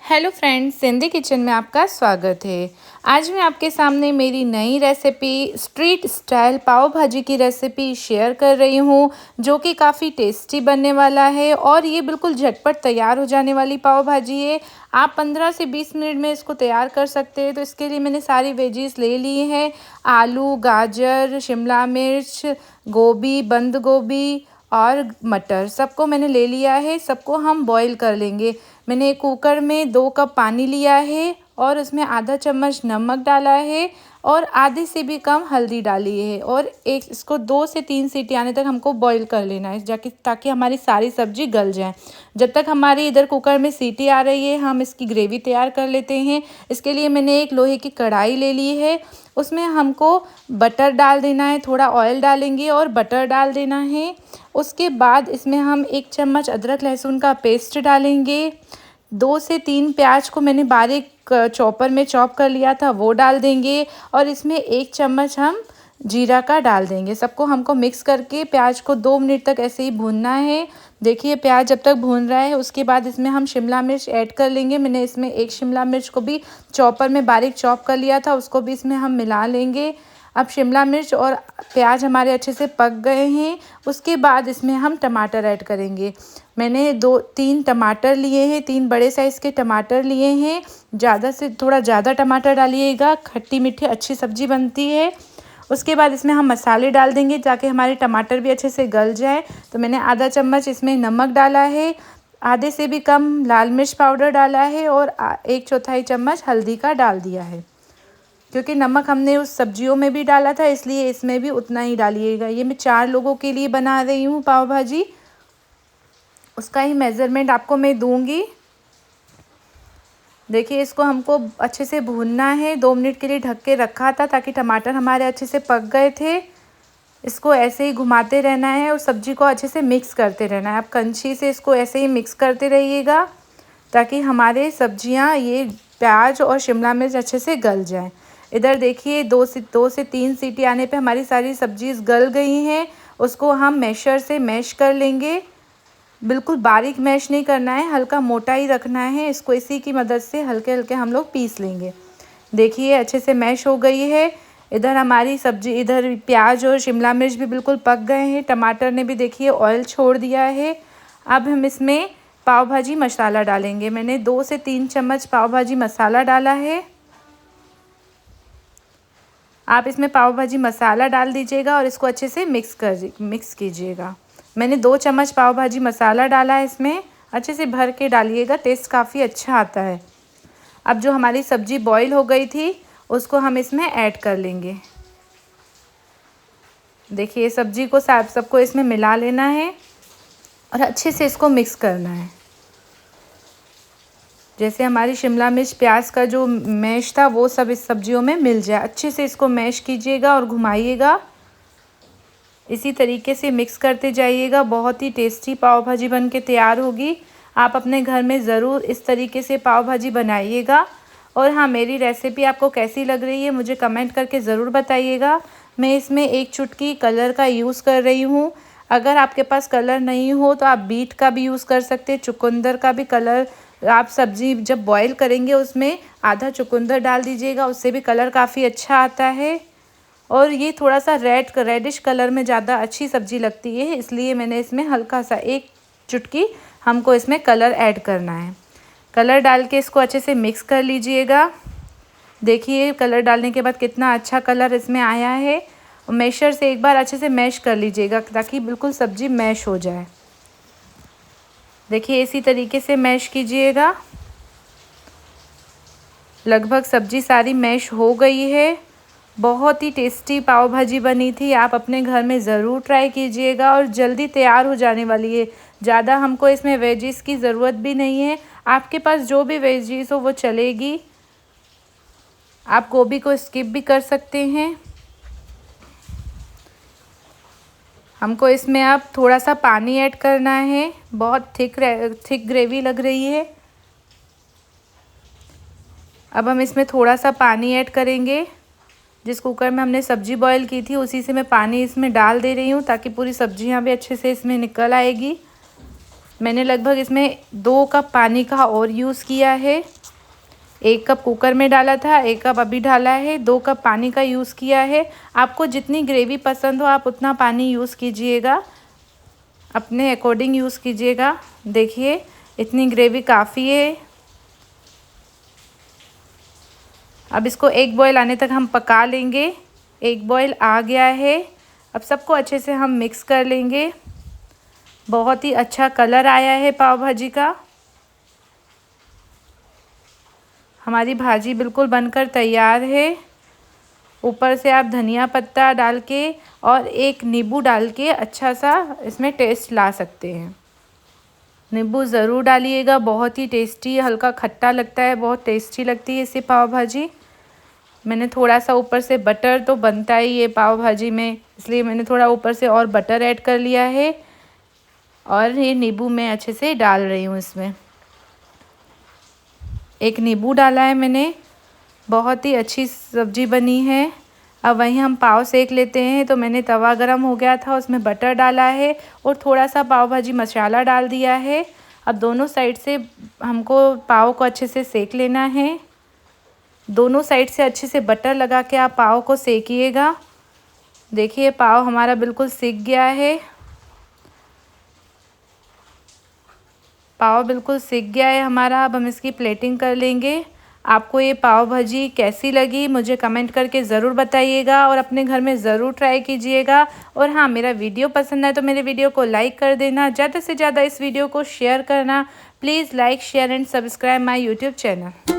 Hello friends, Sindhi kitchen में आपका स्वागत है। आज मैं आपके सामने मेरी नई रेसिपी स्ट्रीट स्टाइल पाव भाजी की रेसिपी शेयर कर रही हूँ, जो कि काफ़ी टेस्टी बनने वाला है और ये बिल्कुल झटपट तैयार हो जाने वाली पाव भाजी है। आप 15 से 20 मिनट में इसको तैयार कर सकते हैं। तो इसके लिए मैंने सारी वेजीज ले ली हैं। आलू, गाजर, शिमला मिर्च, गोभी, बंद गोभी और मटर सबको मैंने ले लिया है। सबको हम बॉईल कर लेंगे। मैंने एक कुकर में 2 कप पानी लिया है और उसमें आधा चम्मच नमक डाला है और आधे से भी कम हल्दी डाली है और इसको 2 से 3 सीटी आने तक हमको बॉईल कर लेना है, ताकि हमारी सारी सब्जी गल जाए। जब तक हमारी इधर कुकर में सीटी आ रही है, हम इसकी ग्रेवी तैयार कर लेते हैं। इसके लिए मैंने एक लोहे की कढ़ाई ले ली है। उसमें हमको बटर डाल देना है, थोड़ा ऑयल डालेंगे और बटर डाल देना है। उसके बाद इसमें हम 1 चम्मच अदरक लहसुन का पेस्ट डालेंगे। 2 से 3 प्याज को मैंने बारीक चॉपर में चॉप कर लिया था, वो डाल देंगे और इसमें 1 चम्मच हम जीरा का डाल देंगे। सबको हमको मिक्स करके प्याज को 2 मिनट तक ऐसे ही भूनना है। देखिए प्याज जब तक भून रहा है, उसके बाद इसमें हम शिमला मिर्च ऐड कर लेंगे। मैंने इसमें 1 शिमला मिर्च को भी चॉपर में बारीक चॉप कर लिया था, उसको भी इसमें हम मिला लेंगे। अब शिमला मिर्च और प्याज हमारे अच्छे से पक गए हैं। उसके बाद इसमें हम टमाटर ऐड करेंगे। मैंने 2-3 टमाटर लिए हैं, 3 बड़े साइज़ के टमाटर लिए हैं। ज़्यादा से थोड़ा ज़्यादा टमाटर डालिएगा, खट्टी मीठी अच्छी सब्ज़ी बनती है। उसके बाद इसमें हम मसाले डाल देंगे ताकि हमारे टमाटर भी अच्छे से गल जाए। तो मैंने आधा चम्मच इसमें नमक डाला है, आधे से भी कम लाल मिर्च पाउडर डाला है और 1/4 चम्मच हल्दी का डाल दिया है। क्योंकि नमक हमने उस सब्जियों में भी डाला था, इसलिए इसमें भी उतना ही डालिएगा। ये मैं 4 लोगों के लिए बना रही हूँ पाव भाजी, उसका ही मेज़रमेंट आपको मैं दूंगी। देखिए इसको हमको अच्छे से भूनना है। 2 मिनट के लिए ढक के रखा था ताकि टमाटर हमारे अच्छे से पक गए थे। इसको ऐसे ही घुमाते रहना है और सब्जी को अच्छे से मिक्स करते रहना है। आप कंची से इसको ऐसे ही मिक्स करते रहिएगा ताकि हमारे सब्जियां, ये प्याज और शिमला मिर्च अच्छे से गल जाएं। इधर देखिए 2 से 3 सीटी आने पे हमारी सारी सब्जी गल गई हैं। उसको हम मैशर से मैश कर लेंगे। बिल्कुल बारीक मैश नहीं करना है, हल्का मोटा ही रखना है इसको। इसी की मदद से हल्के हल्के हम लोग पीस लेंगे। देखिए अच्छे से मैश हो गई है। इधर हमारी सब्जी, इधर प्याज और शिमला मिर्च भी बिल्कुल पक गए हैं। टमाटर ने भी देखिए ऑयल छोड़ दिया है। अब हम इसमें पाव भाजी मसाला डालेंगे। मैंने 2 से 3 चम्मच पाव भाजी मसाला डाला है। आप इसमें पाव भाजी मसाला डाल दीजिएगा और इसको अच्छे से मिक्स कीजिएगा। मैंने 2 चम्मच पाव भाजी मसाला डाला है इसमें। अच्छे से भर के डालिएगा, टेस्ट काफ़ी अच्छा आता है। अब जो हमारी सब्जी बॉईल हो गई थी, उसको हम इसमें ऐड कर लेंगे। देखिए सब्जी को सबको इसमें मिला लेना है और अच्छे से इसको मिक्स करना है। जैसे हमारी शिमला मिर्च प्याज का जो मैश था, वो सब इस सब्जियों में मिल जाए। अच्छे से इसको मैश कीजिएगा और घुमाइएगा। इसी तरीके से मिक्स करते जाइएगा। बहुत ही टेस्टी पाव भाजी बन के तैयार होगी। आप अपने घर में ज़रूर इस तरीके से पाव भाजी बनाइएगा। और हाँ, मेरी रेसिपी आपको कैसी लग रही है मुझे कमेंट करके ज़रूर बताइएगा। मैं इसमें 1 चुटकी कलर का यूज़ कर रही हूँ। अगर आपके पास कलर नहीं हो तो आप बीट का भी यूज़ कर सकते हैं, चुकंदर का भी कलर। आप सब्ज़ी जब बॉईल करेंगे उसमें आधा चुकंदर डाल दीजिएगा, उससे भी कलर काफ़ी अच्छा आता है। और ये थोड़ा सा रेडिश कलर में ज़्यादा अच्छी सब्ज़ी लगती है, इसलिए मैंने इसमें हल्का सा 1 चुटकी हमको इसमें कलर ऐड करना है। कलर डाल के इसको अच्छे से मिक्स कर लीजिएगा। देखिए कलर डालने के बाद कितना अच्छा कलर इसमें आया है। और मैशर से एक बार अच्छे से मैश कर लीजिएगा ताकि बिल्कुल सब्ज़ी मैश हो जाए। देखिए इसी तरीके से मैश कीजिएगा। लगभग सब्ज़ी सारी मैश हो गई है। बहुत ही टेस्टी पाव भाजी बनी थी। आप अपने घर में ज़रूर ट्राई कीजिएगा और जल्दी तैयार हो जाने वाली है। ज़्यादा हमको इसमें वेजिस की ज़रूरत भी नहीं है। आपके पास जो भी वेजिस हो वो चलेगी। आप गोभी को स्किप भी कर सकते हैं। हमको इसमें अब थोड़ा सा पानी ऐड करना है। बहुत थिक ग्रेवी लग रही है। अब हम इसमें थोड़ा सा पानी ऐड करेंगे। जिस कुकर में हमने सब्जी बॉईल की थी, उसी से मैं पानी इसमें डाल दे रही हूँ ताकि पूरी सब्जियाँ भी अच्छे से इसमें निकल आएगी। मैंने लगभग इसमें 2 कप पानी का और यूज़ किया है। 1 कप कुकर में डाला था, 1 कप अभी डाला है, 2 कप पानी का यूज़ किया है। आपको जितनी ग्रेवी पसंद हो आप उतना पानी यूज़ कीजिएगा, अपने अकॉर्डिंग यूज़ कीजिएगा। देखिए इतनी ग्रेवी काफ़ी है। अब इसको 1 बॉयल आने तक हम पका लेंगे। 1 बॉयल आ गया है। अब सबको अच्छे से हम मिक्स कर लेंगे। बहुत ही अच्छा कलर आया है पाव भाजी का। हमारी भाजी बिल्कुल बनकर तैयार है। ऊपर से आप धनिया पत्ता डाल के और एक नींबू डाल के अच्छा सा इसमें टेस्ट ला सकते हैं। नींबू ज़रूर डालिएगा, बहुत ही टेस्टी, हल्का खट्टा लगता है, बहुत टेस्टी लगती है इससे पाव भाजी। मैंने थोड़ा सा ऊपर से बटर तो बनता ही है पाव भाजी में, इसलिए मैंने थोड़ा ऊपर से और बटर ऐड कर लिया है। और ये नींबू मैं अच्छे से डाल रही हूँ इसमें। एक नींबू डाला है मैंने। बहुत ही अच्छी सब्ज़ी बनी है। अब वहीं हम पाव सेक लेते हैं। तो मैंने तवा गरम हो गया था, उसमें बटर डाला है और थोड़ा सा पाव भाजी मसाला डाल दिया है। अब दोनों साइड से हमको पाव को अच्छे से सेक लेना है। दोनों साइड से अच्छे से बटर लगा के आप पाव को सेकिएगा। देखिए पाव हमारा बिल्कुल सिक गया है। पाव बिल्कुल सिक गया है हमारा। अब हम इसकी प्लेटिंग कर लेंगे। आपको ये पाव भाजी कैसी लगी मुझे कमेंट करके ज़रूर बताइएगा और अपने घर में ज़रूर ट्राई कीजिएगा। और हाँ, मेरा वीडियो पसंद है तो मेरे वीडियो को लाइक कर देना, ज़्यादा से ज़्यादा इस वीडियो को शेयर करना। Please like share and subscribe my YouTube channel.